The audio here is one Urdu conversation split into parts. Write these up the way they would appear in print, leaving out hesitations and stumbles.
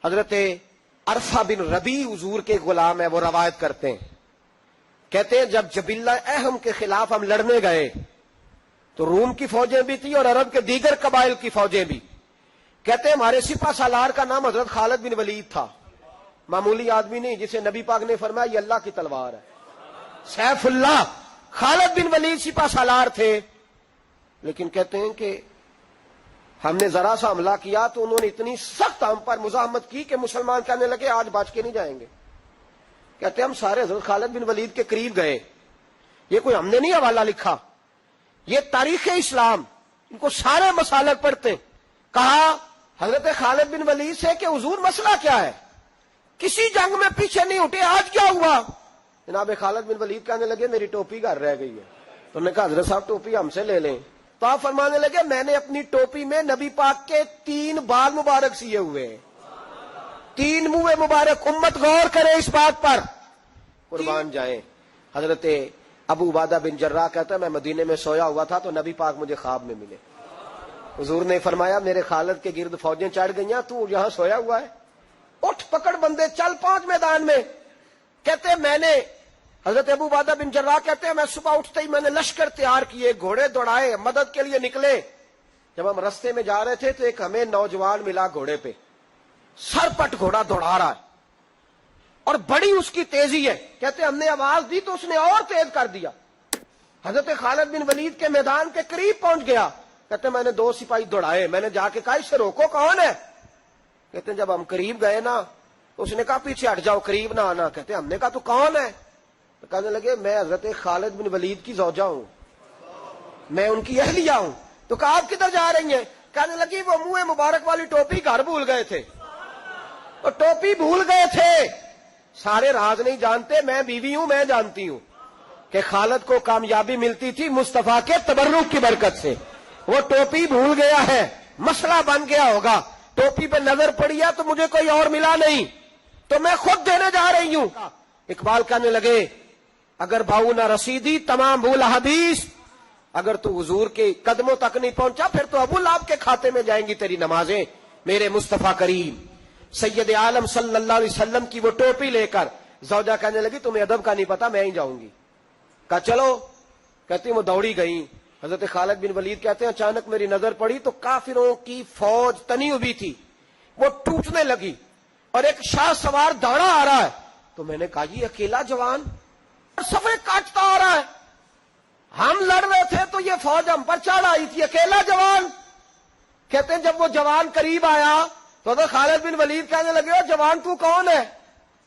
حضرت عرفہ بن ربی حضور کے غلام ہے، وہ روایت کرتے ہیں، کہتے ہیں جب جبلہ اہم کے خلاف ہم لڑنے گئے تو روم کی فوجیں بھی تھی اور عرب کے دیگر قبائل کی فوجیں بھی. کہتے ہیں ہمارے سپہ سالار کا نام حضرت خالد بن ولید تھا، معمولی آدمی نہیں جسے نبی پاک نے فرمایا یہ اللہ کی تلوار ہے. سیف اللہ خالد بن ولید سپہ سالار تھے. لیکن کہتے ہیں کہ ہم نے ذرا سا حملہ کیا تو انہوں نے اتنی سخت ہم پر مزاحمت کی کہ مسلمان کہنے لگے آج بچ کے نہیں جائیں گے. کہتے ہیں ہم سارے حضرت خالد بن ولید کے قریب گئے. یہ کوئی ہم نے نہیں حوالہ لکھا، یہ تاریخ اسلام، ان کو سارے مسالک پڑھتے ہیں. کہا حضرت خالد بن ولید سے کہ حضور مسئلہ کیا ہے؟ کسی جنگ میں پیچھے نہیں ہٹے، آج کیا ہوا؟ جناب خالد بن ولید کہنے لگے میری ٹوپی گھر رہ گئی ہے. تو انہوں نے کہا حضرت صاحب ٹوپی ہم سے لے لیں. تو آپ فرمانے لگے میں نے اپنی ٹوپی میں نبی پاک کے 3 بال مبارک سیے ہوئے ہیں، 3 منہ مبارک. امت غور کرے اس بات پر، قربان جائیں. حضرت ابو عبادہ بن جراح کہتا ہے میں مدینے میں سویا ہوا تھا تو نبی پاک مجھے خواب میں ملے. حضور نے فرمایا میرے خالد کے گرد فوجیں چڑھ گئیں، تو یہاں سویا ہوا ہے، اٹھ پکڑ بندے چل 5 میدان میں. کہتے ہیں میں نے، حضرت ابو عبادہ بن جراح کہتے ہیں میں صبح اٹھتے ہی میں نے لشکر تیار کیے، گھوڑے دوڑائے، مدد کے لیے نکلے. جب ہم رستے میں جا رہے تھے تو ایک ہمیں نوجوان ملا گھوڑے پہ، سر پٹ گھوڑا دوڑا رہا ہے اور بڑی اس کی تیزی ہے. کہتے ہیں ہم نے آواز دی تو اس نے اور تیز کر دیا. حضرت خالد بن ولید کے میدان کے قریب پہنچ گیا. کہتے ہیں میں نے 2 سپاہی دوڑائے، میں نے جا کے کہا اسے روکو، کون ہے؟ کہتے ہیں جب ہم قریب گئے نا تو اس نے کہا پیچھے ہٹ جاؤ، قریب نہ آنا. کہتے ہیں ہم نے کہا تو کون ہے؟ تو کہنے لگے میں حضرت خالد بن ولید کی زوجہ ہوں، میں ان کی اہلیہ ہوں. تو کہا آپ کدھر جا رہی ہیں؟ کہنے لگی وہ منہ مبارک والی ٹوپی گھر بھول گئے تھے، اور ٹوپی بھول گئے تھے. سارے راز نہیں جانتے، میں بیوی ہوں، میں جانتی ہوں کہ خالد کو کامیابی ملتی تھی مصطفیٰ کے تبرک کی برکت سے. وہ ٹوپی بھول گیا ہے، مسئلہ بن گیا ہوگا. ٹوپی پہ نظر پڑی ہے تو مجھے کوئی اور ملا نہیں تو میں خود دینے جا رہی ہوں. اقبال کہنے لگے اگر بھاؤ نہ رسیدی تمام بھول حدیث، اگر تو حضور کے قدموں تک نہیں پہنچا پھر تو ابو لہب کے کھاتے میں جائیں گی تیری نمازیں. میرے مصطفیٰ کریم سید عالم صلی اللہ علیہ وسلم کی وہ ٹوپی لے کر زوجہ کہنے لگی تمہیں ادب کا نہیں پتا، میں ہی جاؤں گی. کہا چلو. کہتی وہ دوڑی گئی. حضرت خالد بن ولید کہتے ہیں اچانک میری نظر پڑی تو کافروں کی فوج تنی ہوئی تھی، وہ ٹوٹنے لگی اور ایک شاہ سوار دوڑا آ رہا ہے. تو میں نے کہا یہ اکیلا جوان صفے کاٹتا آ رہا ہے، ہم لڑ رہے تھے تو یہ فوج ہم پر چڑھ آئی تھی، اکیلا جوان. کہتے ہیں جب وہ جوان قریب آیا تو حضرت خالد بن ولید کہنے لگے جوان تو کون ہے؟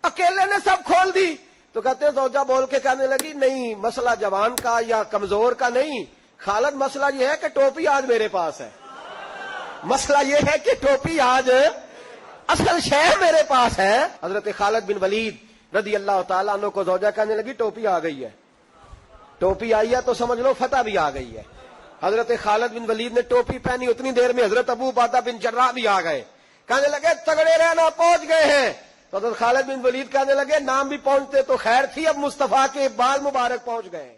اکیلے نے سب کھول دی. تو کہتے ہیں زوجہ بول کے کہنے لگی نہیں مسئلہ جوان کا یا کمزور کا نہیں خالد، مسئلہ یہ ہے کہ ٹوپی آج میرے پاس ہے. مسئلہ یہ ہے کہ ٹوپی آج اصل شے میرے پاس ہے. حضرت خالد بن ولید رضی اللہ تعالیٰ عنہ کو زوجہ کہنے لگی ٹوپی آ گئی ہے. ٹوپی آئی ہے تو سمجھ لو فتح بھی آ گئی ہے. حضرت خالد بن ولید نے ٹوپی پہنی، اتنی دیر میں حضرت ابو عبادہ بن جراح بھی آ گئے. کہنے لگے تگڑے رہنا پہنچ گئے ہیں. تو حضرت خالد بن ولید کہنے لگے نام بھی پہنچتے تو خیر تھی، اب مصطفیٰ کے بال مبارک پہنچ گئے.